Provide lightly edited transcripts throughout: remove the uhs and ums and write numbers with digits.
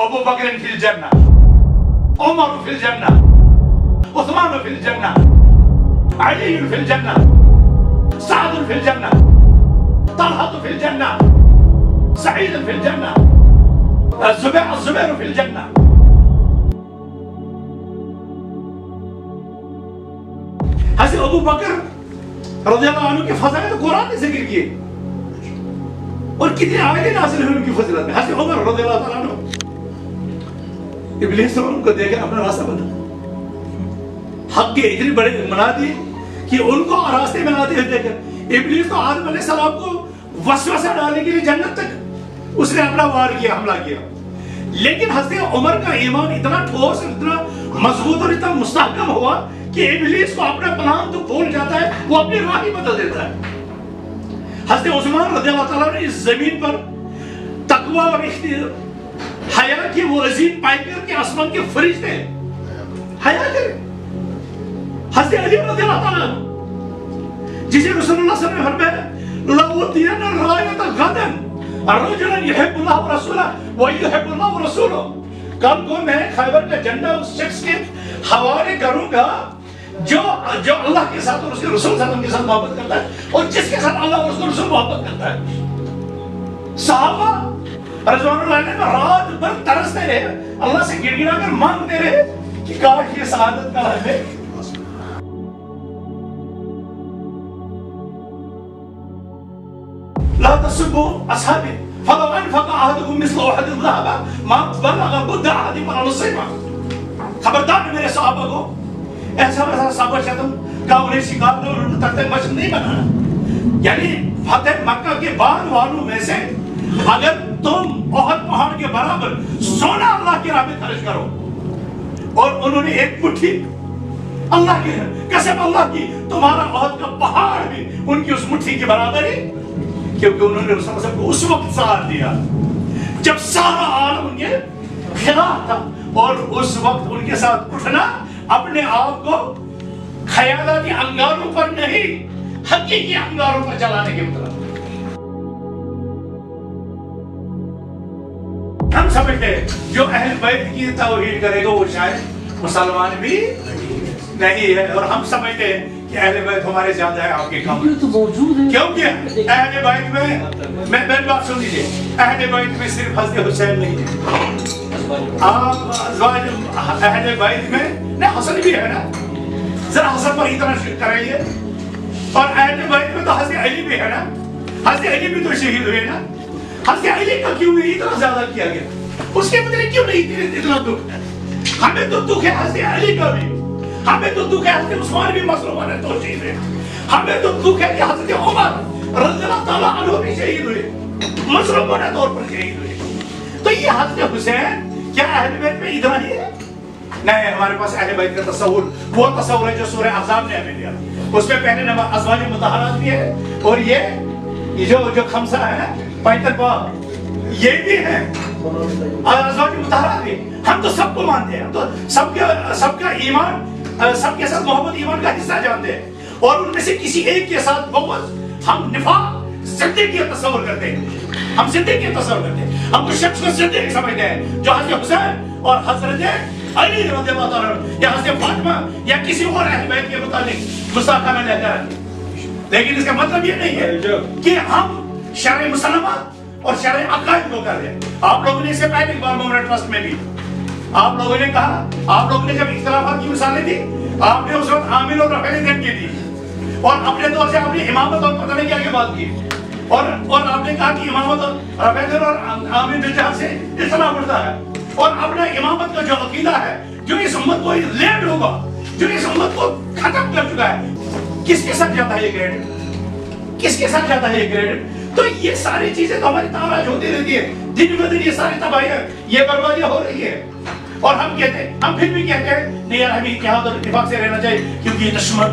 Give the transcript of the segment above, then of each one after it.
أبو بكر في الجنة، عمر في الجنة، عثمان في الجنة، علي في الجنة، سعد في الجنة، طلحة في الجنة، سعيد في الجنة، الزبير في الجنة. حضرت ابو بکر رضی اللہ عنہ کے فضائل قرآن نے ذکر کیے اور کتنے آیتیں نازل ہوئی ان کی فضیلت میں. حضرت عمر رضی اللہ تعالیٰ عنہ ابلیس نے ان کو دیکھ کر اپنا راستہ بنا. حق کے اتنے بڑے منادی کہ ان کو راستے میں آتے ہوئے دیکھ کر ابلیس تو آدم علیہ السلام کو وسوسہ ڈالنے کے لیے جنت تک اس نے اپنا وار کیا، حملہ کیا. لیکن حضرت عمر کا ایمان اتنا ٹھوس، اتنا مضبوط اور اتنا مستحکم ہوا کہ ابلیس کو اپنا پلان تو بھول جاتا ہے، وہ اپنی راہ ہی بدل دیتا ہے. حضرت عثمان رضی اللہ تعالیٰ نے اس زمین پر تقوی اور حیا کی وہ عظیم پائے کر کے آسمان کے فرشتے حیا کرے. حضرت علی رضی اللہ تعالیٰ جسے رسول اللہ صلی اللہ علیہ وسلم نے فرمایا لَأُوتِيَنَّ الرَّايَةَ غَدًا رَجُلًا يُحِبُّ اللَّهَ وَرَسُولَهُ وَيُحِبُّ اللَّهُ وَرَسُولَهُ. کل کو میں خیبر کا جھنڈا اس شخص کے حوالے کروں گا جو اللہ کے ساتھ اور اس کے رسول صلی اللہ علیہ وسلم کے ساتھ محبت کرتا ہے اور جس کے ساتھ اللہ اور اس کے رسول محبت کرتا ہے. صحابہ رضوان اللہ علیہ رات بھر ترستے رہے، اللہ سے گڑ گڑا کر مانگتے رہے کہ کاش یہ سعادت کا حل ہے. لا تسبوا اصحابي فلو انفق احدكم مثل احد ذهبا ما بلغ مد احدكم ولا نصيبا. خبردار میرے صحابہ کو ایسا ویسا صحابہ شتم کا انہیں شکار دو اور تخت مشق نہیں بنانا. یعنی فتح مکہ کے بعد والوں میں سے اگر تم احد پہاڑ کے برابر سونا اللہ کی راہ میں خرچ کرو، اور انہوں نے ایک مٹھی اللہ کی قسم اللہ کی تمہارا احد کا پہاڑ بھی ان کی اس مٹھی کے برابر ہی، کیونکہ انہوں نے رسول اللہ کو اس وقت ساتھ دیا جب سارا عالم ان کے خلاف تھا، اور اس وقت ان کے ساتھ اٹھنا اپنے آپ کو خیالاتی انگاروں پر نہیں حقیقی انگاروں پر چلانے کے مطلب. ہم سمجھتے ہیں جو اہل بیت کی توحید کرے گا وہ شاید مسلمان بھی نہیں ہے، اور ہم سمجھتے ہیں کہ اہل بیت ہمارے زیادہ ہے آپ کے کم. کیونکہ اہل بیت میں میری بات سن لیجیے، اہل بیت میں صرف حضرت حسین نہیں ہے، آپ اہل بیت میں حسن بھی ہے نا، ذرا حسن پر اتنا کرائیے. اور اہل بیت میں تو حضرت علی بھی ہے نا، حضرت علی بھی تو شہید ہوئے نا. حضرت علی کا کیوں نہیں اتنا زیادہ کیا گیا؟ اس کے بدلے کیوں نہیں اتنا دکھ ہے؟ ہمیں تو دکھ ہے حضرت علی کا بھی، ہمیں تو دکھ ہے حضرت عثمان بھی مظلومان ہے تو شہید ہے، ہمیں تو دکھ ہے کہ حضرت عمر رضی اللہ تعالیٰ عنہ بھی شہید ہوئے، مظلومان طور پر شہید ہوئے. تو یہ حضرت حسین کیا اہل بیت میں ادھر ہی ہے؟ نہیں، ہمارے پاس اہل بیت کا تصور وہ تصور ہے جو سورہ احزاب نے ہمیں دیا. اس میں پہلے ازواج مطہرات بھی ہے، اور یہ جو خمسہ ہے 75 یہ بھی ہے ازواج مطہرات بھی. ہم تو سب کو مانتے ہیں، ہم تو سب کا ایمان، سب کے ساتھ محبت ایمان کا حصہ جانتے ہیں، اور ان میں سے کسی ایک کے ساتھ بغض ہم نفاق زندگی کا تصور کرتے ہیں. ہم زندگی کا تصور کرتے ہیں، ہم اس شخص کو زندگی سمجھتے ہیں جو حضرت حسین اور حضرت علی رضی اللہ تعالیٰ یا حضرت فاطمہ یا کسی اور اہل بیت کے متعلق گستاخانہ میں لہجہ رکھتے ہیں. لیکن اس کا مطلب یہ نہیں ہے کہ ہم شرع مسلمات اور شرع عقائد کو کر رہے ہیں. آپ لوگوں نے اس سے پہلے اقبال مومنٹ ٹرسٹ میں بھی آپ لوگوں نے کہا، آپ لوگوں نے جب اختلافات کی مثالیں دی، آپ نے اس وقت عامل اور رفیع دین کی دی، اور اپنے طور سے آپ نے امامت اور پتہ نہیں کیا کی بات کی، اور آپ نے کہا کہ امامت اور رفیع دین اور عامل بالجہاد سے اختلاف اٹھتا ہے. اور اپنا امامت کا جو عقیدہ ہے جو اس امت کو لیڈ ہوگا، جو اس امت کو ختم کر چکا ہے، کس کے ساتھ جاتا ہے یہ کریڈٹ؟ کس کے ساتھ جاتا ہے یہ کریڈٹ؟ تو یہ ساری چیزیں تو ہماری تاراج ہوتی رہتی ہے، دن بہ دن یہ ساری تباہیاں، یہ بربادیاں ہو رہی ہے. اور ہم کہتے ہیں، ہم پھر بھی کہتے ہیں نہیں یار ہمیں اتحاد اور اتفاق سے رہنا چاہیے کیونکہ یہ دشمن.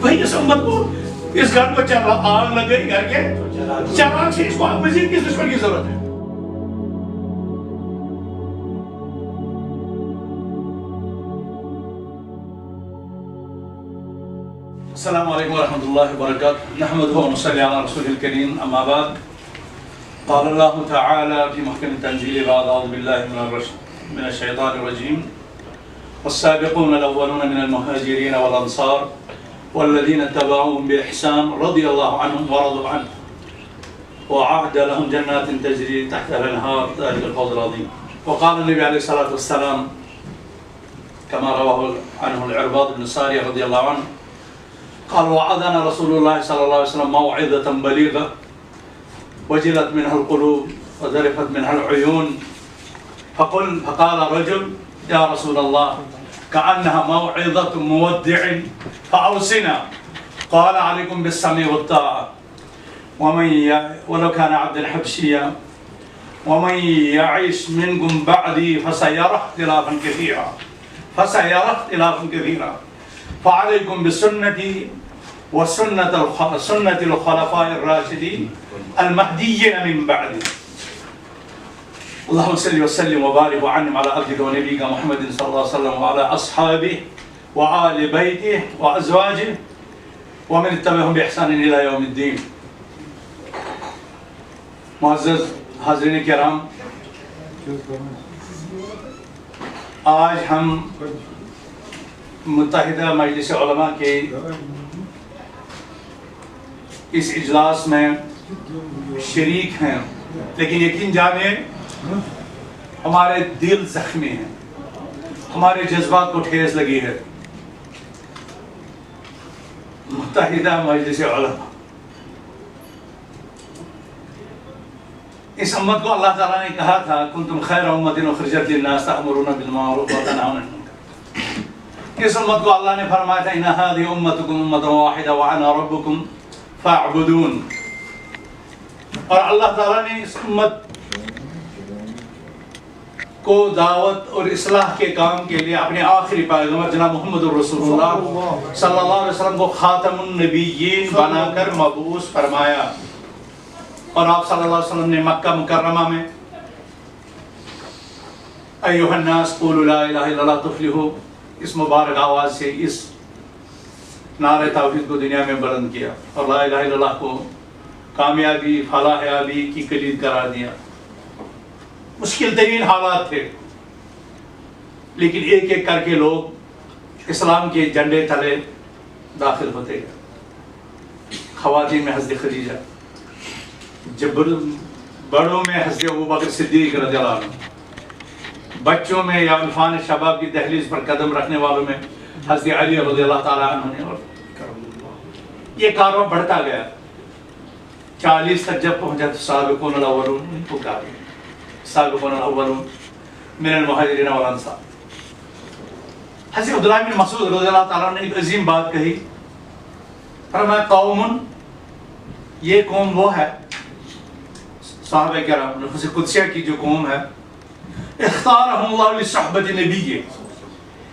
وہی اس امت کو، اس گھر کو آگ لگ گئی گھر کے چراغ سے، اس کو مزید کس دشمن کی ضرورت ہے؟ السلام علیکم ورحمۃ اللہ وبرکاتہ. نحمدہ ونصلی علی رسول الکریم، اما بعد. قال الله تعالى في محكم التنزيل بعد أعوذ بالله من الشيطان الرجيم والسابقون الأولون من المهاجرين والأنصار والذين اتبعوهم بإحسان رضي الله عنهم ورضوا عنه وأعد لهم جنات تجري تحتها الأنهار ذلك الفوز العظيم. وقال النبي عليه الصلاة والسلام كما رواه عنه العرباض بن سارية رضي الله عنه قال وعدنا رسول الله صلى الله عليه وسلم موعظة بليغة وجلت منها القلوب وذرفت منها العيون فقال رجل يا رسول الله كأنها موعظة مودع فأوصنا. قال عليكم بالسمع والطاعة ولو كان عبدا حبشيا ومن يعيش منكم بعدي فسيرى اختلافا كثيرا فعليكم بسنتي وسنة الخلفاء الراشدين المهديين من بعدي. اللهم صل وسلم وبارك وعنهم على عبدك ونبيك محمد صلى الله عليه وسلم وعلى أصحابه وآل بيته وأزواجه ومن اتبعهم بإحسان إلى يوم الدين. معزز حاضرین کرام، آج ہم متحدہ مجلس علماء کے اس اجلاس میں شریک ہیں، لیکن یقین جانیں ہمارے دل زخمی ہیں، ہمارے جذبات کو ٹھیس لگی ہے. متحدہ مجلس علماء اس امت کو اللہ تعالیٰ نے کہا تھا کنتم خیر امت اخرجت للناس تأمرون بالمعروف وتنهون عن المنکر. اس امت کو اللہ نے فرمایا تھا ان هذه امتکم امۃ واحدہ وانا ربکم فاعبدون. اور اللہ تعالیٰ نے اس امت کو دعوت اور اصلاح کے کام کے لیے اپنے آخری پیغمبر جناب محمد رسول اللہ صلی اللہ علیہ وسلم کو خاتم النبیین بنا کر مبعوث فرمایا. اور آپ صلی اللہ علیہ وسلم نے مکہ مکرمہ میں ایھا الناس قولوا لا الہ الا اللہ تفلحوا اس مبارک آواز سے اس نعرہ توحید کو دنیا میں بلند کیا اور لا الہ الا اللہ کو کامیابی فلاحیابی کی کلید قرار دیا. مشکل ترین حالات تھے، لیکن ایک ایک کر کے لوگ اسلام کے جھنڈے تلے داخل ہوتے گئے. خواتین میں حضرت خدیجہ، بڑوں میں حضرت ابوبکر صدیق رضی اللہ عنہ، بچوں میں یا عرفان شباب کی دہلیز پر قدم رکھنے والوں میں حضرت علی رضی اللہ تعالیٰ عنہ نے. اور یہ کارواں بڑھتا گیا، 40 تک جب پہنچا تو سابقون الاولون پکارے، سابقون الاولون من المہاجرین والانصار. حضرت عبداللہ بن مسعود رضی اللہ تعالیٰ نے ایک عظیم بات کہی، فرمایا قوم، یہ قوم وہ ہے، صحابہ کرام نفس قدسیہ کی جو قوم ہے، اختارہم اللہ لصحبت نبی،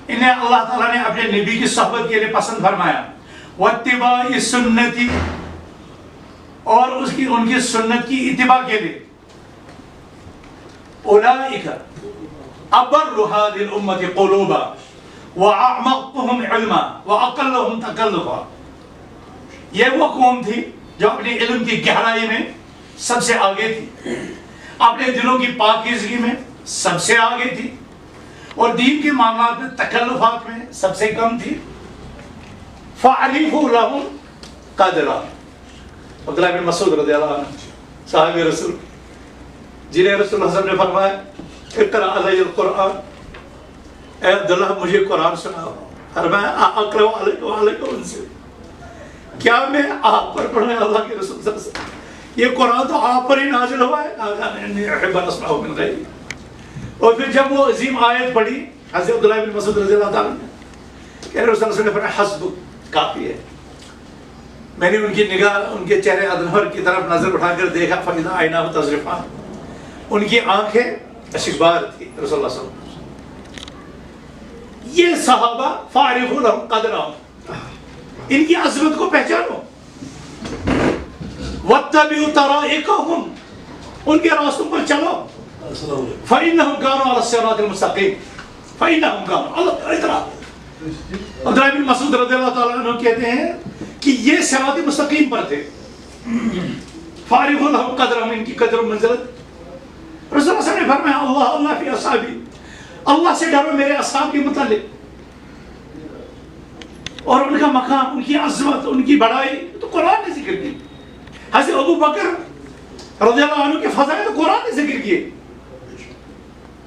انہیں اللہ تعالیٰ نے اپنے نبی کی صحبت کے لیے پسند فرمایا، واتباع سنتی، اور ان کی سنت کی اتباع کے لیے. اولئک ابر هذه الامة قلوبا واعمقهم علما واقلهم تکلفا. یہ وہ قوم تھی جو اپنے علم کی گہرائی میں سب سے آگے تھی، اپنے دلوں کی پاکیزگی میں سب سے آگے تھی، اور دین کے معاملات میں تکلفات میں سب سے کم تھی. فَعَرِفُوا لَهُمْ قَدْرًا. عبداللہ بن مسعود رضی اللہ عنہ صاحب رسول، جنہیں رسول اللہ صلی اللہ علیہ وسلم نے فرمایا اقرأ علی القرآن، اے عبداللہ مجھے قرآن سناؤ. فرمایا اقرأ علیک وعلیک انزل، کیا میں آپ پر پڑھنے اللہ کے رسول صلی اللہ علیہ وسلم، یہ قرآن تو آپ پر ہی نازل ہوا ہے. اور پھر جب وہ عظیم آیت پڑھی حضرت عبداللہ بن مسعود رضی اللہ تعالیٰ نے کہ رسول اللہ صلی اللہ علیہ وسلم نے فرمایا حسبک، کافی ہے. میں نے ان کی نگاہ ان کے چہرے ادنور کی طرف نظر اٹھا کر دیکھا، فَإِذَا عَيْنَاهُ تَذْرِفَانِ، ان کی آنکھیں اشکبار تھی. رسول اللہ صلی اللہ علیہ وسلم، یہ صحابہ فَاعْرِفُوا لَهُمْ قَدْرًا، ان کی عظمت کو پہچانو. وَاتَّبِعُوا طَرَائِقَهُمْ، ان کے راستوں پر چلو. فَإِنَّهُمْ كَانُوا عَلَى الصِّرَاطِ الْمُسْتَقِيمِ، فَإِنَّهُمْ كَانُوا عَلَى الْإِطْرَاءِ. عبداللہ بن مسعود رضی اللہ تعالیٰ عنہ کہتے ہیں کہ یہ صراط مستقیم پر تھے. فارغ لهم قدرهم، ان کی قدر و منزلت۔ رسول اللہ صلی اللہ علیہ وسلم نے فرمایا اللہ اللہ فی اصحابی، اللہ سے ڈرو میرے اصحاب کے متعلق، اور ان کا مقام، ان کی عظمت، ان کی بڑائی تو قرآن نے ذکر کی۔ حضرت ابو بکر رضی اللہ عنہ کے فضائل تو قرآن نے ذکر کیے،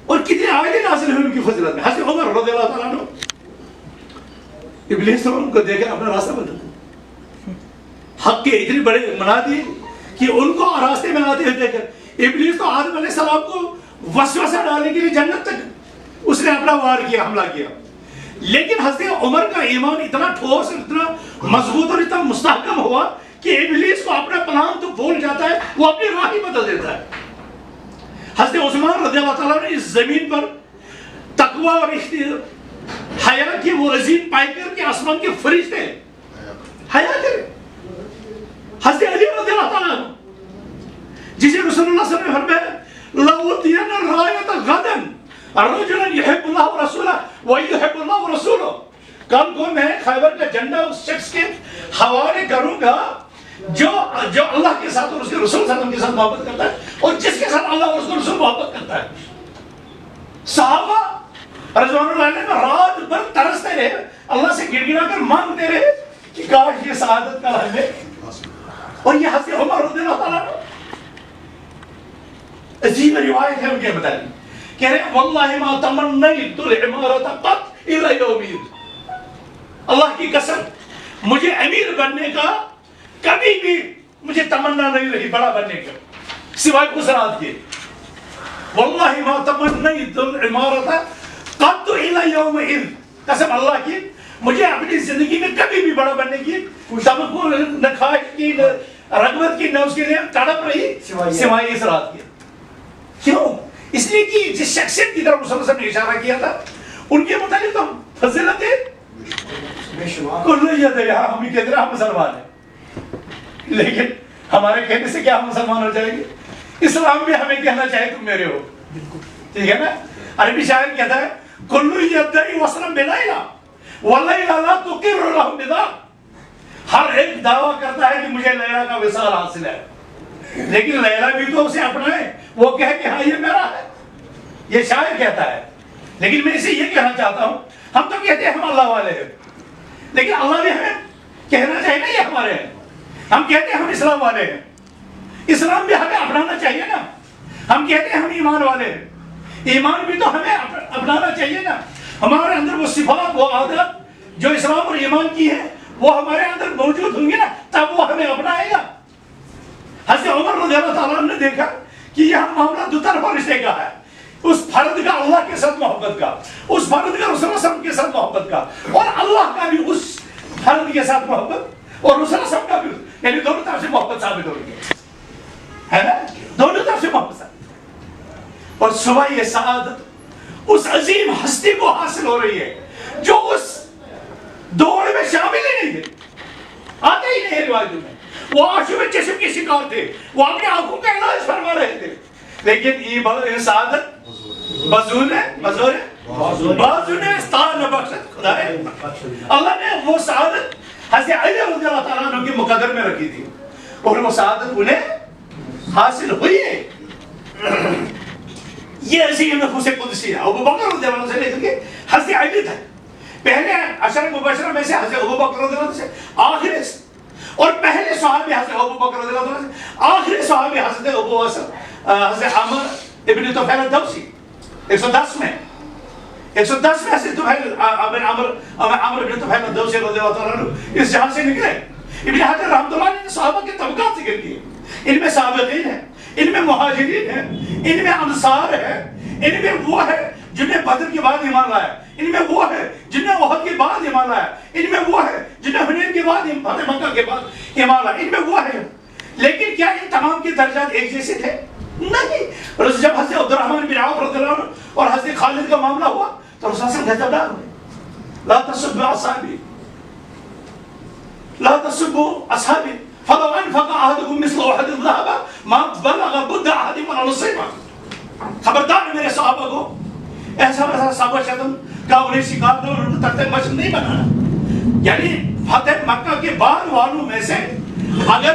اور کتنے آیتیں نازل ہوئی ان کی فضیلت میں۔ حضرت عمر رضی اللہ تعالیٰ عنہ، ابلیس نے ان کو دیکھ کر اپنا راستہ بدل دیا، حق کے اتنے بڑے منادی کہ ان کو راستے میں آتے ہوئے دیکھ کر ابلیس تو آدم علیہ السلام کو وسوسہ ڈالنے کے لیے جنت تک اس نے اپنا وار کیا، حملہ کیا، لیکن حضرت عمر کا ایمان اتنا ٹھوس، اتنا مضبوط اور اتنا مستحکم ہوا کہ ابلیس کو اپنا پلان تو بھول جاتا ہے، وہ اپنی راہ ہی بدل دیتا ہے۔ حضرت عثمان رضی اللہ تعالیٰ نے اس زمین پر تقوی اور حیا کی وہ عظیم پائے کر کے آسمان کے فرشتے حیا کرے۔ حضرت علی رضی اللہ تعالیٰ عنہ، جسے رسول اللہ صلی اللہ علیہ وسلم نے فرمایا لَأُوتِيَنَّ الرَّائَةَ غَدًا رَجُلًا يُحِبُّ اللَّهَ وَرَسُولَهُ وَيُحِبُّ اللَّهُ وَرَسُولُهُ، کل کو میں خیبر کا جھنڈا اس شخص کے حوالے کروں گا جو اللہ کے ساتھ اور اس کے رسول صلی اللہ علیہ وسلم کے ساتھ محبت کرتا ہے، اور جس کے ساتھ اللہ اور اس کے رسول محبت کرتا ہے۔ صحابہ رضوان اللہ علیہ رات بھر ترستے رہے، اللہ سے گڑ گڑا کر مانگتے رہے کہ کاش یہ سعادت کا ہمیں۔ اور یہ حضرت عمر رضی اللہ تعالیٰ عجیب روایت ہے ان کے متعلق، کہہ رہے واللہ ما تمنیت العمارۃ قط الی یوم الدین، اللہ کی قسم مجھے امیر بننے کا کبھی بھی مجھے تمنا نہیں رہی، بڑا بننے کا، سوائے اس رات کے۔ واللہ ما تمنیت العمارۃ قط الی یوم الدین، قسم اللہ کی مجھے اپنی زندگی میں کبھی بھی بڑا بننے کی تمنا نہ خواہش کی، نہ رغبت کی، نہ اس کے لیے تڑپ رہی سوائے اس رات کے۔ کیوں؟ اس لیے کہ جس شخصیت کی طرف رسول اللہ صلی اللہ علیہ وسلم نے اشارہ کیا تھا ان کے متعلق تو فضیلتیں کل یدیہ، ہم ہی کہتے ہیں ہم مسلمان ہیں، لیکن ہمارے کہنے سے کیا ہم مسلمان ہو جائیں گے؟ اسلام بھی ہمیں کہنا چاہے تم میرے ہو، ٹھیک ہے نا؟ عربی شاعر کہتا ہے کل یدعی وصلا بلیلا ولیلا لا تقر له بذا، ہر ایک دعویٰ کرتا ہے کہ مجھے لیلا کا وصال حاصل ہے، لیکن لیلا بھی تو اسے اپنا ہے، وہ کہے کہ ہاں یہ میرا ہے، یہ شاعر کہتا ہے۔ لیکن میں اسے یہ کہنا چاہتا ہوں، ہم تو کہتے ہیں ہم اللہ والے ہیں، لیکن اللہ بھی ہمیں کہنا چاہیے نا یہ ہمارے ہیں۔ ہم کہتے ہیں ہم اسلام والے ہیں، اسلام بھی ہمیں اپنانا چاہیے نا۔ ہم کہتے ہیں ہم ایمان والے ہیں، ایمان بھی تو ہمیں اپنانا چاہیے نا۔ ہمارے اندر وہ صفات، وہ عادت جو اسلام اور ایمان کی ہے وہ ہمارے اندر موجود ہوں گی نا، تب وہ ہمیں اپنائے گا۔ حضرت عمر رضی اللہ تعالیٰ عنہ نے دیکھا کہ یہ معاملہ دو طرفہ رشتے کا ہے، اس فرد کا اللہ کے ساتھ محبت کا، اس فرد کا رسول اللہ صلی اللہ علیہ وسلم کے ساتھ محبت کا، اور اللہ کا بھی اس فرد کے ساتھ محبت، اور رسول اللہ صلی اللہ علیہ وسلم کا بھی، یعنی دونوں طرف سے محبت ثابت ہو رہی ہے نا، دونوں طرف سے محبت ثابت۔ اور صبح یہ سعادت اس عظیم ہستی کو حاصل ہو رہی ہے جو اس دوڑ میں شامل ہی نہیں تھے، آتے ہی نہیں روایتوں میں، وہ آنسو میں جسم کے شکار تھے، وہ اپنی آنکھوں کا علاج فرما رہے تھے، لیکن یہ سعادت بازو نے استعان بخشت خدا ہے، اللہ نے وہ سعادت حضرت علی رضی اللہ تعالیٰ عنہ کے مقدر میں رکھی تھی، اور وہ سعادت انہیں حاصل ہوئی ہے۔ یہ عظیم نفوس قدسی ہے۔ ابو بکر رضی اللہ عنہ سے لے کر کے حضرت علی تک، پہلے عشر مبشرہ میں سے حضرت ابو بکر رضی اللہ عنہ سے آخری، اور پہلے صحابی حضرت ابو بکر رضی اللہ عنہ سے آخری صحابی حضرت ابو حضرت عمر ابن طفیل الدوسی، 110 میں حضرت عمر ابن طفیل الدوسی رضی اللہ تعالیٰ عنہ اس جہاں سے نکلے۔ ابن حجر رحمۃ اللہ علیہ نے صحابہ کے طبقات ذکر کیے، ان میں سابقین ہیں، ان میں مہاجرین ہیں، ان میں انصار ہیں، ان میں وہ ہے جنہیں بدر کے بعد ایمان لایا، ان میں وہ ہے جنہیں احد کے بعد ایمان لایا، ان میں وہ ہے جنہیں حنین کے بعد فتح مکہ کے بعد ایمان لایا، ان میں وہ ہے۔ لیکن کیا ان تمام کے درجات ایک جیسے تھے؟ نہیں۔ اور جب حضرت عبد الرحمن بن عوف رضی اللہ عنہ اور حضرت خالد کا معاملہ ہوا تو رسول اللہ صلی اللہ علیہ وسلم لا تسبوا اصحابی، لا تسبوا اصحابی فلو انفق احدكم مثل احد الذهب ما بلغ مد احدكم ولا نصيبه۔ خبردار میرے صحابہ کو ایسا ویسا صحابہ شتم کا انہیں شکار دو اور ان کو تختہ مشق نہیں بنانا، یعنی فتح مکہ کے بعد والوں میں سے اگر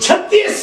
36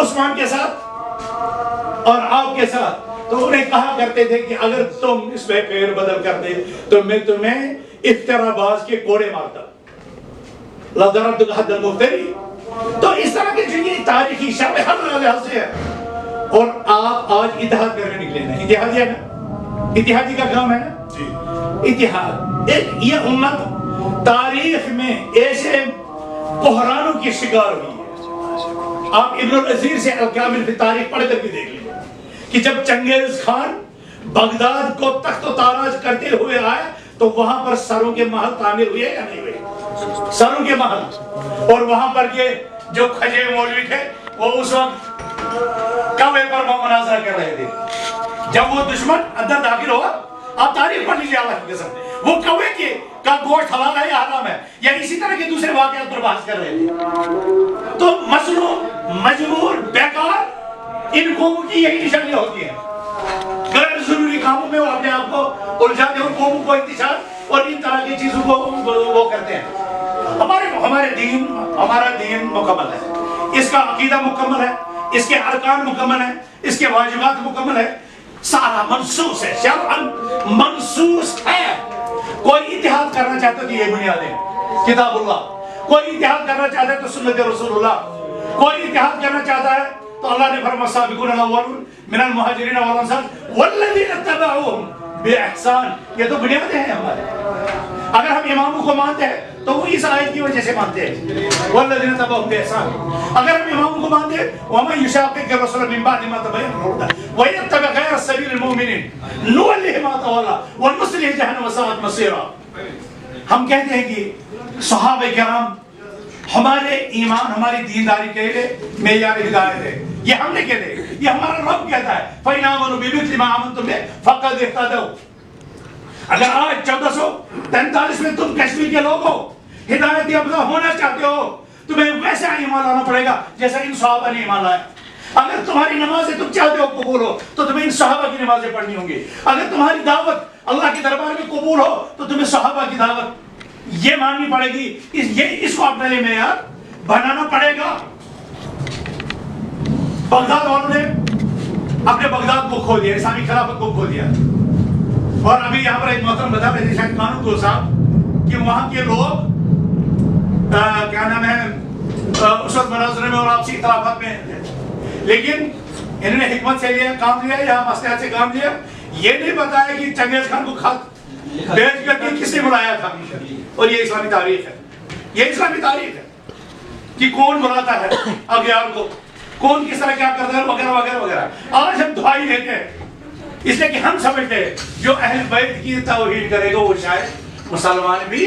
عثمان کے ساتھ اور آپ کے ساتھ، تو انہیں کہا کرتے تھے کہ اگر تم اس میں پیر بدل کر دے تو میں تمہیں افترا باز کے کوڑے مارتا، لَضَرَبْتُكَ حَدَّ الْمُفْتَرِي۔ تو اس طرح کے جو یہ تاریخی شرح ہر لحاظ سے ہے، اور آپ آج اتحاد کرنے نکلے نا، اتحادی ہے نا، اتحادی کا کام ہے نا، اتحاد۔ یہ امت تاریخ میں ایسے بحرانوں کی شکار ہوئی ہے، آپ ابن العزیر سے الکامل فی تاریخ پڑھ کر کے دیکھ لیں کہ جب چنگیز خان بغداد کو تخت و تاراج کرتے ہوئے آئے تو وہاں پر سروں کے محل تعمیر ہوئے یا نہیں ہوئے؟ سروں کے محل، اور وہاں پر یہ جو کھجے مولوی تھے وہ اس وقت کوے پر مناظرہ کر رہے تھے۔ جب وہ دشمن اندر داخل ہوا، آپ تاریخ پڑھ لیجیے اللہ کی قسم، وہ کوے کا گوشت حلال ہے یا حرام ہے، یا اسی طرح کے دوسرے واقعات پر بحث کر رہے تھے۔ تو مظلوم، مجبور، بیکار ان قوموں کی یہی نشانیاں ہوتی ہیں، غیر ضروری کاموں میں وہ اپنے آپ کو الجھاتے ہیں اور قوموں کو انتشار اور ان طرح کی چیزوں کو وہ کرتے ہیں۔ ہمارا دین مکمل ہے، اس کا عقیدہ مکمل ہے، اس کے ارکان مکمل ہیں، اس کے واجبات مکمل ہے، سارا منصوص ہے، شرعاً منصوص ہے۔ کوئی اتحاد کرنا چاہتا ہے تو یہ بنیادیں، کتاب اللہ، کوئی اتحاد کرنا چاہتا ہے تو سنت رسول اللہ، کوئی اتحاد کرنا چاہتا ہے تو اللہ نے فرمایا السابقون الاولون من المہاجرین والانصار والذین اتبعوہم باحسان۔ یہ تو بنیادیں ہیں ہمارے۔ اگر ہم اماموں کو مانتے ہیں تو وہ اس آیت کی وجہ سے مانتے ہیں، والذین اتبعوہم باحسان۔ اگر ہم اماموں کو مانتے ہیں ومن یشاقق الرسول من بعد ما تبین له الهدى ويتبع غیر سبیل المؤمنین نولہ ما تولى ونصلہ جہنم وساءت مصیرا۔ ہم کہتے ہیں کہ صحابہ کرام ہمارے ایمان، ہماری دینداری کے لیے معیار ہدایت ہے، یہ ہم نے کہتے ہیں، یہ ہمارا رب کہتا ہے فَإِنْ آمَنُوا بِمِثْلِ مَا آمَنْتُم بِهِ فَقَدِ اهْتَدَوْا۔ اگر آج 1443 میں تم کشمیر کے لوگ ہو، ہدایت یافتہ ہونا چاہتے ہو، تمہیں ویسا ایمان لانا پڑے گا جیسا ان صحابہ نے ایمان لایا۔ اگر تمہاری نمازیں تم چاہتے ہو قبول ہو تو تمہیں ان صحابہ کی نمازیں پڑھنی ہوں گی۔ اگر تمہاری دعوت اللہ کے دربار میں قبول ہو تو تمہیں صحابہ کی دعوت یہ ماننی پڑے گی، اس کو اپنے لیے معیار بنانا پڑے گا۔ بغداد والوں نے اپنے بغداد کو کھو دیا، اسلامی خلافت کو کھو دیا، اور ابھی یہاں پر ایک محترم بتا رہے تھے شاید قانون کو صاحب کہ وہاں کے لوگ کیا نام ہے اس وقت مناظرے میں اور آپسی اختلافات میں، لیکن انہوں نے حکمت سے کام لیا یا مصلحت سے کام لیا، یہ نہیں بتایا کہ چنگیز خان کو خط بھیج کر کے کس نے بلایا تھا، اور یہ اسلامی تاریخ ہے، یہ اسلامی تاریخ ہے کہ کون بلاتا ہے اغیار کو، کون کس طرح کیا کرتا ہے وغیرہ وغیرہ وغیرہ۔ آج ہم دعائی دیتے ہیں اس لیے کہ ہم سمجھتے ہیں جو اہل بیت کی توہین کرے گا وہ شاید مسلمان بھی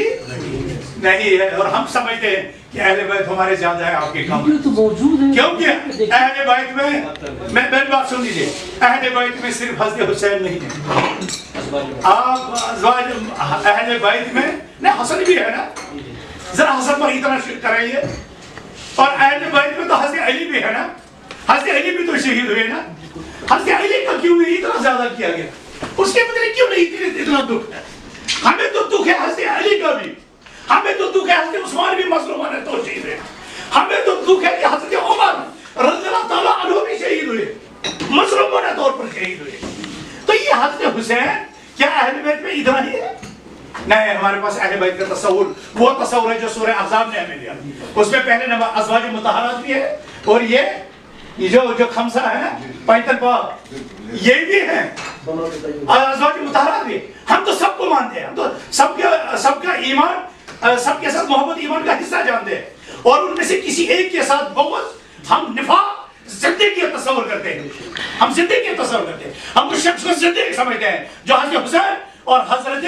نہیں ہے، اور ہم سمجھتے ہیں کہ اہل بیت ہمارے زیادہ ہے آپ کے کم، کیونکہ اہل بیت میں میری بات سن لیجیے، اہل بیت میں صرف حضرت حسین نہیں ہے، آپ ازواج اہل بیت میں نہیں حسن بھی ہے نا، ذرا حسن پر اتنا شرک کرائیے، اور اہل بیت میں تو حضرت علی بھی ہے نا، حضرت علی بھی تو شہید ہوئے نا، حضرت علی کا کیوں نہیں اتنا زیادہ کیا گیا، اس کے بدلے کیوں نہیں اتنا دکھ ہے؟ ہمیں تو دکھ ہے حضرت علی کا بھی، ہمیں تو دکھ ہے حضرت عثمان بھی مظلومان ہے تو شہید ہوئے، ہمیں تو دکھ ہے کہ حضرت عمر رضی اللہ تعالیٰ عنہ بھی شہید ہوئے، مظلومانہ طور پر شہید ہوئے۔ تو یہ حضرت حسین کیا اہل بیت میں اتنا ہی ہے؟ نہیں، ہمارے پاس اہل بیت کا تصور وہ تصور ہے جو سورہ احزاب نے ہمیں دیا، اس میں پہلے ازواج مطہرات بھی ہے، اور یہ جو خمسہ ہے نا 65 پاک یہ بھی ہے، ازواج مطہرات بھی، ہم تو سب کو مانتے ہیں، ہم تو سب کا ایمان، سب کے ساتھ محبت ایمان کا حصہ جانتے ہیں، اور ان میں سے کسی ایک کے ساتھ بغض ہم نفاق زندگی کا تصور کرتے ہیں، ہم زندگی کا تصور کرتے ہیں، ہم اس شخص کو زندگی سمجھتے ہیں جو حضرت حسین اور حضرت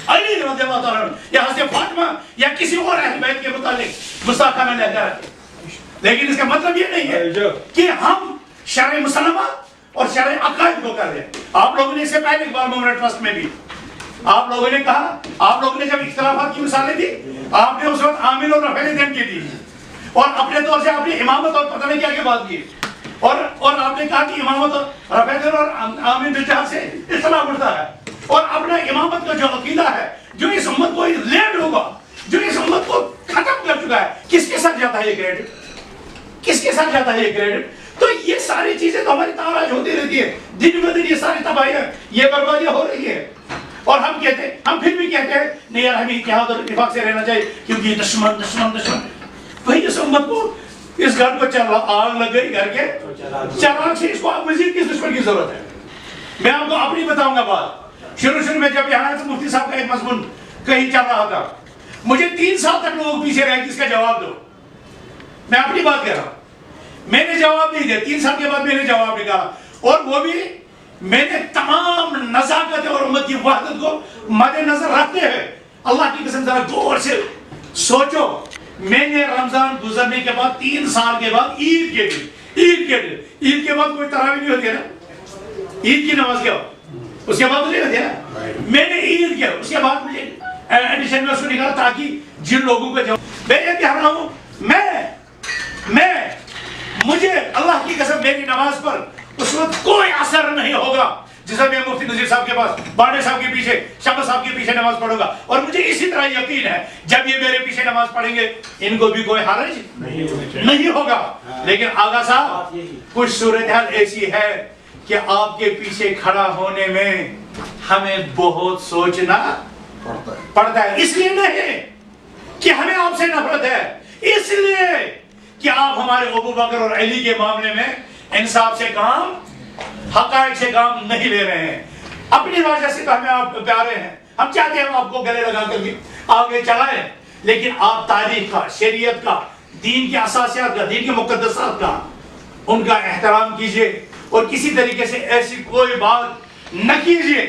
علی رضی اللہ تعالیٰ عنہ یا حضرت فاطمہ یا کسی اور اہل بیت کے متعلق گستاخانہ لہجہ رکھتے ہیں۔ لیکن اس کا مطلب یہ نہیں ہے کہ ہم شرع مسلمہ اور شرع عقائد کو کر رہے ہیں۔ آپ لوگوں نے اس سے پہلے اقبال مومنٹ ٹرسٹ میں بھی آپ لوگوں نے کہا، آپ لوگوں نے جب اختلافات کی مثالیں دی، آپ نے اس وقت عامل اور رفع دین کی دی، اور اپنے طور سے آپ نے امامت اور پتہ نہیں کیا کے بات کی، اور آپ نے کہا کہ امامت اور رفع دین اور عامل بالجہاد سے اختلاف اٹھتا ہے، اور اپنا امامت کا جو عقیدہ ہے جو اس امت کو لینڈ ہوگا، جو اس امت کو ختم کر چکا ہے، کس کے ساتھ جاتا ہے یہ کریڈٹ؟ کس کے ساتھ جاتا ہے یہ کریڈٹ؟ تو یہ ساری چیزیں تو ہماری تاراج ہوتی رہتی ہے، دن بہ دن یہ ساری تباہیاں، یہ بربادیاں ہو رہی ہے، اور ہم کہتے ہیں، ہم پھر بھی کہتے ہیں نہیں یار ہمیں اتحاد اور اتفاق سے رہنا چاہیے کیونکہ یہ دشمن دشمن دشمن. بھائی اس امت کو، اس گھر کو آگ لگ گئی گھر کے چراغ سے، اس کو مزید کس دشمن کی ضرورت ہے؟ میں آپ کو اپنی بتاؤں گا بات. شروع میں جب یہاں سے مفتی صاحب کا ایک مضمون کہیں چل رہا تھا، مجھے 3 سال تک لوگ پیچھے رہے کہ اس کا جواب دو. میں اپنی بات کہہ رہا ہوں، میں نے جواب نہیں دیا. 3 سال کے بعد میں نے جواب نکالا، اور وہ بھی میں نے تمام نزاکت اور امت کی وحدت کو مد نظر رکھتے ہوئے. اللہ کی قسم ذرا غور سے سوچو، میں نے رمضان گزرنے کے بعد 3 سال کے بعد عید کے بعد کوئی تراویح نہیں ہوتی ہے نا، عید کی نماز کیا اس کے بعد مجھے ہوتی ہے نا، میں نے عید کیا اس کے بعد مجھے ایڈیشن میں اس کو نکالا تاکہ جن لوگوں کو جواب. میں یہ کہہ رہا ہوں، مجھے اللہ کی قسم میری نماز پر اس وقت کوئی اثر نہیں ہوگا جسے میں مفتی نذیر صاحب کے پاس باڑے صاحب کے پیچھے شمس صاحب کے پیچھے نماز پڑھوں گا. اور مجھے اسی طرح یقین ہے جب یہ میرے پیچھے نماز پڑھیں گے ان کو بھی کوئی حرج نہیں ہوگا. لیکن آغا صاحب کچھ صورتحال ایسی ہے کہ آپ کے پیچھے کھڑا ہونے میں ہمیں بہت سوچنا پڑتا ہے. اس لیے نہیں کہ ہمیں آپ سے نفرت ہے، اس لیے کہ آپ ہمارے ابو بکر اور علی کے معاملے میں انصاف سے کام، حقائق سے کام نہیں لے رہے ہیں. اپنی وجہ سے تو ہمیں آپ پیارے ہیں، ہم چاہتے ہیں ہم آپ کو گلے لگا کر کے آگے چلائیں، لیکن آپ تاریخ کا، شریعت کا، دین کے اساسیات کا، دین کے مقدسات کا ان کا احترام کیجئے، اور کسی طریقے سے ایسی کوئی بات نہ کیجئے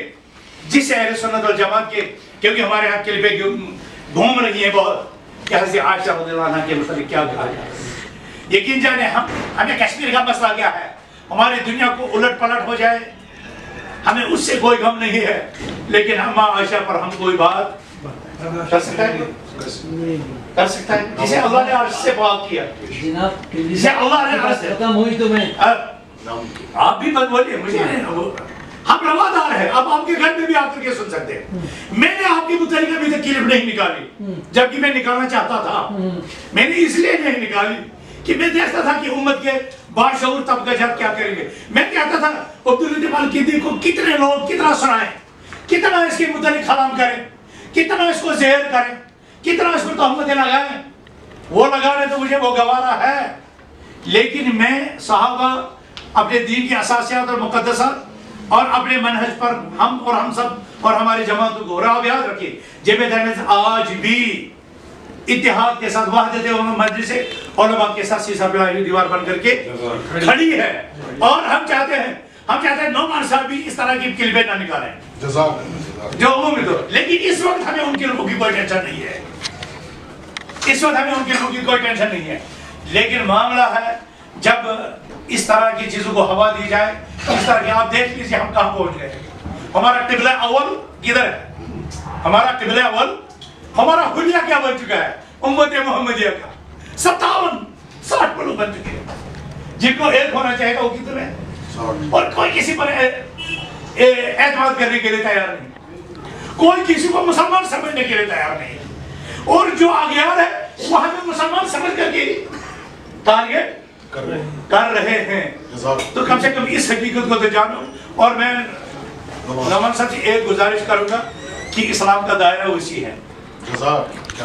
جس سے اہل سنت والجماعت کے، کیونکہ ہمارے ہاں کلپیں گھوم رہی ہیں بہت کہ حضرت عائشہ رضی اللہ عنہ کے متعلق کیا کہا جائے. یقین جانے ہمیں کشمیر کا مسئلہ کیا ہے، ہماری دنیا کو الٹ پلٹ ہو جائے ہمیں اس سے کوئی غم نہیں ہے، لیکن اما عائشہ پر ہم کوئی بات کر سکتا ہے جسے اللہ نے عرش سے پاک کیا، جسے اللہ نے عرش سے ختم ہوئی. تو میں آپ بھی بات بولیے، مجھے ہم روادار ہیں، اب آپ کے گھر میں بھی آ کر کے سن سکتے ہیں. میں نے آپ کے متعلق ابھی تک کلپ نہیں نکالی، جبکہ میں نکالنا چاہتا تھا. میں نے اس لیے نہیں نکالی کہ میں دیکھتا تھا کہ امت کے باشعور طبقہ جات کیا کریں گے. میں کہتا تھا عبداللطیف کیدی کو کتنے لوگ کتنا سنائیں، کتنا اس کے متعلق کلام کریں، کتنا اس کو زہر کریں، کتنا اس کو تہمتیں لگائیں. وہ لگانے تو مجھے وہ گوارا ہے، لیکن میں صحابہ، اپنے دین کی اساسیات اور مقدسات اور اپنے منہج پر ہم سب اور ہماری جماعتوں کو، اور آپ یاد رکھیے جب آج بھی اتحاد کے ساتھ وحدت مجلس علماء کے ساتھ سیسا پلائی دیوار بن کر کے کھڑی ہے. اور ہم چاہتے ہیں نعمان صاحب بھی اس طرح کی کلبیں نہ نکالیں جو عمومی طور. لیکن اس وقت ہمیں ان کے لوگوں کی کوئی ٹینشن نہیں ہے، اس وقت ہمیں ان کے لوگوں کی کوئی ٹینشن نہیں ہے. لیکن معاملہ ہے جب اس طرح کی چیزوں کو ہوا دی جائے، اس طرح کی، آپ دیکھ لیجیے ہم کہاں پہنچ گئے. ہمارا قبلہ اول کدھر ہے؟ ہمارا قبلہ اول، ہمارا حلیہ کیا بن چکا ہے؟ امت محمدیہ کا 57-60 ملک بن چکے ہیں، جن کو ایک ہونا چاہے گا وہ کتنے ہیں، اور کوئی کسی پر اعتماد کرنے کے لیے تیار نہیں، کوئی کسی کو مسلمان سمجھنے کے لیے تیار نہیں، اور جو آگیار ہے وہ ہمیں مسلمان سمجھ کر کے ٹارگیٹ کر رہے ہیں. تو کم سے کم اس حقیقت کو تو جانو. اور میں نعمان صاحب سے ایک گزارش کروں گا کہ اسلام کا دائرہ وسیع ہے،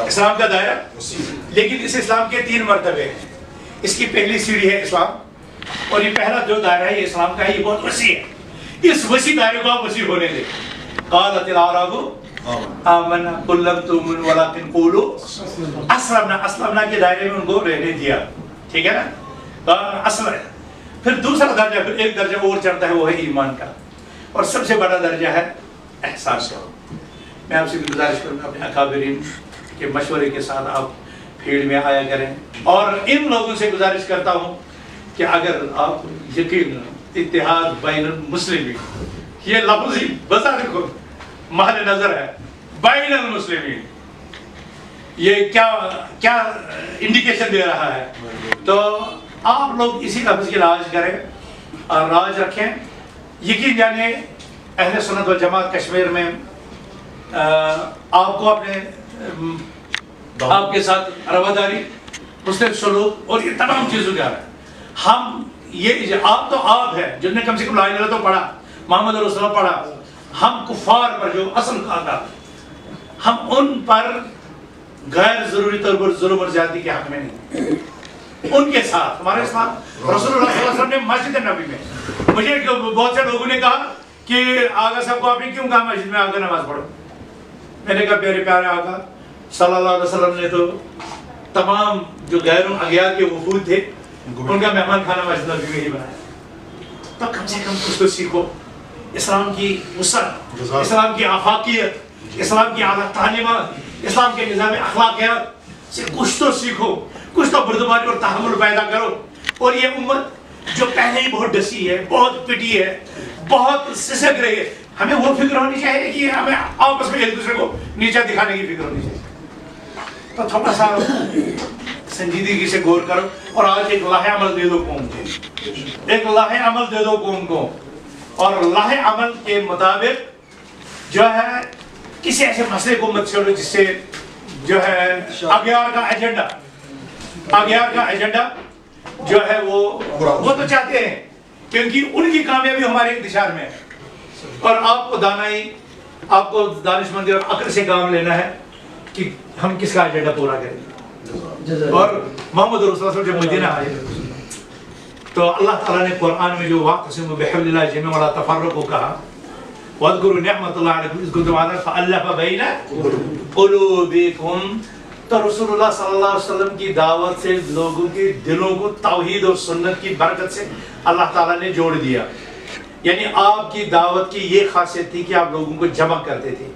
اسلام کا دائرہ، لیکن اس اسلام کے 3 مرتبے ہیں. اس کی پہلی سیڑھی ہے اسلام، اور یہ پہلا جو دائرہ ہے اسلام کا، یہ بہت وسیع ہے. اس وسیع دائرے کو آپ وسیع ہونے دیں. قالت الاعراب آمنا قل لم تؤمنوا ولكن قولوا اسلمنا کے دائرے میں ان کو رہنے دیا، ٹھیک ہے نا. اصل ہے. پھر دوسرا درجہ، پھر ایک درجہ اور چڑھتا ہے، وہ ہے ایمان کا، اور سب سے بڑا درجہ ہے احسان کا. میں آپ سے بھی گزارش کروں گا اپنے اکابرین کے مشورے کے ساتھ آپ فیلڈ میں آیا کریں. اور ان لوگوں سے گزارش کرتا ہوں کہ اگر آپ یقین اتحاد بین المسلمین، یہ لفظ ہی بذات خود محل نظر ہے، بین المسلمین، یہ کیا انڈیکیشن دے رہا ہے. تو آپ لوگ اسی لفظ کی راج کریں اور راج رکھیں. یقین جانے اہل سنت والجماعت کشمیر میں آپ کو اپنے آپ کے ساتھ رواداری، حسن سلوک اور یہ تمام چیزوں کا ہے. ہم یہ آپ تو آپ ہے جن نے کم سے کم لا الہ الا اللہ تو پڑھا, محمد رسول اللہ پڑھا. ہم کفار پر جو اصل آتا, ہم ان پر غیر ضروری طور پر ظلم اور زیادتی کے حق میں نہیں. ان کے ساتھ ہمارے اسلام رسول اللہ صلی اللہ علیہ وسلم نے مسجد نبی میں, مجھے بہت سے لوگوں نے کہا کہ آقا صاحب کو آپ نے کیوں کہا مسجد میں آ کر نماز پڑھو. میں نے کہا پیارے پیارے آقا صلی اللہ علیہ وسلم نے تو تمام جو غیر اغیار کے وفود تھے ان کا مہمان کھانا مسجد نبی میں ہی بنایا. تو کم سے کم کچھ تو سیکھو اسلام کی وسعت, اسلام کی آفاقیت, اسلام کی اعلیٰ تعلیمات, اسلام کے نظام اخلاقیات سے کچھ تو سیکھو, کچھ تو بردباری اور تحمل پیدا کرو. اور یہ امت جو پہلے ہی بہت ڈسی ہے, بہت پٹی ہے, بہت سسک رہی ہے, ہمیں وہ فکر ہونی چاہیے کہ ہمیں آپس میں ایک دوسرے کو نیچا دکھانے کی فکر ہونی چاہیے. تو تھوڑا سا سنجیدگی سے غور کرو اور آج ایک لاہ عمل دے دو قوم کو, ایک لاہ عمل دے دو قوم کو. اور لاہ عمل کے مطابق جو ہے کسی ایسے مسئلے کو مت چھوڑو جس سے جو ہے اغیار کا ایجنڈا جو ہے وہ تو چاہتے ہیں کیونکہ ان کی کامیابی ہمارے انتشار میں ہے. اور آپ کو دانائی, آپ کو دانشمندی اور عقل سے کام لینا ہے کہ ہم کس کا ایجنڈا پورا کریں گے. اور محمد رسول اللہ جب مدینہ آئے تو اللہ تعالیٰ نے قرآن میں جو واقسموا بحبل اللہ جميعا ولا تفرقوا کہا, وَاذْكُرُوا نِعْمَةَ اللَّهِ عَلَيْكُمْ إِذْ كُنتُمْ أَعْدَاءً فَأَلَّفَ بَيْنَ قُلُوبِكُمْ. تو رسول اللہ صلی اللہ علیہ وسلم کی دعوت سے لوگوں کے دلوں کو توحید اور سنت کی برکت سے اللہ تعالیٰ نے جوڑ دیا. یعنی آپ کی دعوت کی یہ خاصیت تھی کہ آپ لوگوں کو جمع کرتے تھے,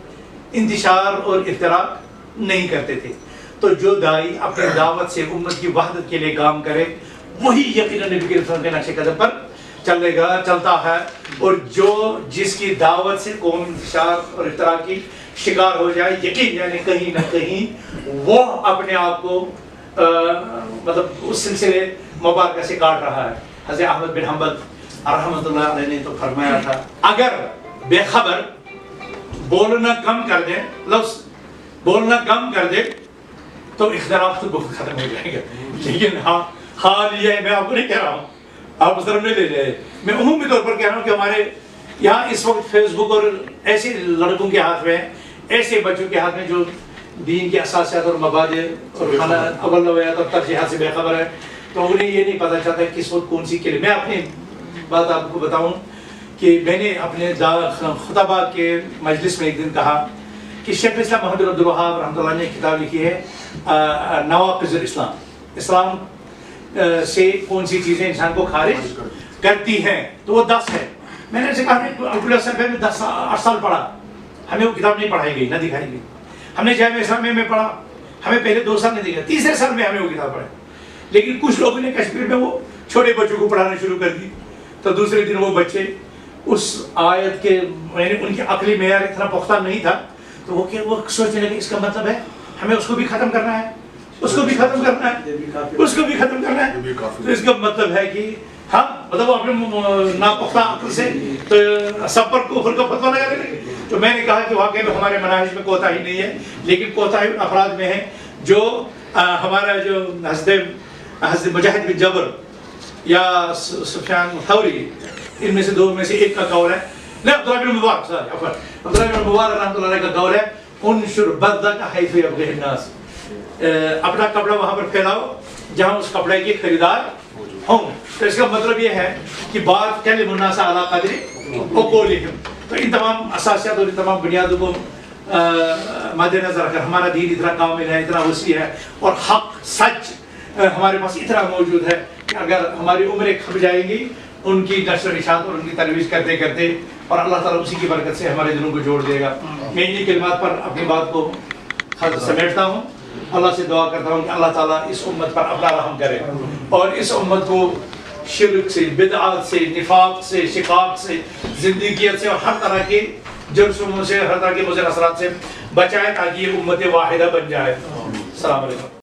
انتشار اور افتراق نہیں کرتے تھے. تو جو دائی اپنی دعوت سے امت کی وحدت کے لیے کام کرے وہی یقیناً نبی کے کے نقش قدم پر چلتا ہے. اور جو جس کی دعوت سے قوم انتشار اور افتراق کی شکار ہو جائے, یقین یعنی کہیں نہ کہیں وہ اپنے آپ کو مطلب اس سلسلے مبارکہ سے کاٹ رہا ہے. حضرت احمد بن حنبل رحمۃ اللہ علیہ نے تو فرمایا تھا اگر بے خبر بولنا کم کر دے, لفظ بولنا کم کر دے تو اختلاف تو بہت ختم ہو جائے گا. لیکن ہاں حال یہ ہے, میں آپ کو نہیں کہہ رہا ہوں, آپ اس طرف نہیں لے جائے, میں عمومی طور پر کہہ رہا ہوں کہ ہمارے یہاں اس وقت فیس بک اور ایسے لڑکوں کے ہاتھ میں, ایسے بچوں کے ہاتھ میں جو دین کے اساسیات اور مبادئ اور اولویات اور ترجیحات سے بے خبر ہے, تو انہیں یہ نہیں پتہ چلتا کس وقت کون سی کلمہ. میں اپنی بات آپ کو بتاؤں کہ میں نے اپنے خطبہ کے مجلس میں ایک دن کہا کہ شیخ الاسلام محمد عبد الوہاب رحمۃ اللہ نے کتاب لکھی ہے نواقض الاسلام, اسلام سے کون سی چیزیں انسان کو خارج کرتی ہیں, تو وہ 10 ہے. میں نے اسے کہا میں 8 سال پڑھا, ہمیں وہ کتاب نہیں پڑھائی گئی نہ دکھائی گئی. ہم نے جامعہ اسلامیہ میں پڑھا, ہمیں پہلے 2 سال نہیں دکھا, تیسرے سال میں ہمیں وہ کتاب پڑھائی. لیکن کچھ لوگوں نے کشمیر میں وہ چھوٹے بچوں کو پڑھانا شروع کر دی, تو دوسرے دن وہ بچے اس آیت کے ان کی عقلی معیار اتنا پختہ نہیں تھا, تو وہ سوچنے لگے اس کا مطلب ہے ہمیں اس کو بھی ختم کرنا ہے, اس کو بھی ختم کرنا ہے, اس کو بھی ختم کرنا ہے. تو اس کا مطلب ہے کہ ہاں مطلب وہ اپنے ناپختہ عقل سے سب پر کفر کا فتویٰ لگا دیں. تو میں نے کہا کہ واقعی میں ہمارے مناہج میں کوتاہی نہیں ہے, لیکن کوتاہی ان افراد میں ہے جو ہمارا جو حضرت مجاہد بن جبر یا سفیان ثوری, ان میں سے 2 میں سے ایک کا قول ہے, نہیں عبداللہ بن مبارک عبداللہ بن مبارک رحمۃ اللہ کا قول ہے انشر بدک حیث یبغی الناس, اپنا کپڑا وہاں پر پھیلاؤ جہاں اس کپڑے کے خریدار ہوں. تو اس کا مطلب یہ ہے کہ بات کلم الناس علی قدر عقولہم. تو ان تمام اساسیات اور ان تمام بنیادوں کو مد نظر رکھ کر ہمارا دین اتنا کامل ہے, اتنا وسیع ہے, اور حق سچ ہمارے پاس اتنا موجود ہے کہ اگر ہماری عمریں کھپ جائیں گی ان کی نشر و اشاعت اور ان کی ترویج کرتے کرتے, اور اللہ تعالیٰ اسی کی برکت سے ہمارے دلوں کو جوڑ دے گا. میں انہی کلمات پر اپنی بات کو سمیٹتا ہوں. اللہ سے دعا کرتا ہوں کہ اللہ تعالیٰ اس امت پر اپنا رحم کرے اور اس امت کو شرک سے, بدعات سے, نفاق سے, شقاق سے, زندگیت سے اور ہر طرح کے جرسوموں سے, ہر طرح کے مضر اثرات سے بچائے تاکہ یہ امت واحدہ بن جائے. السلام علیکم.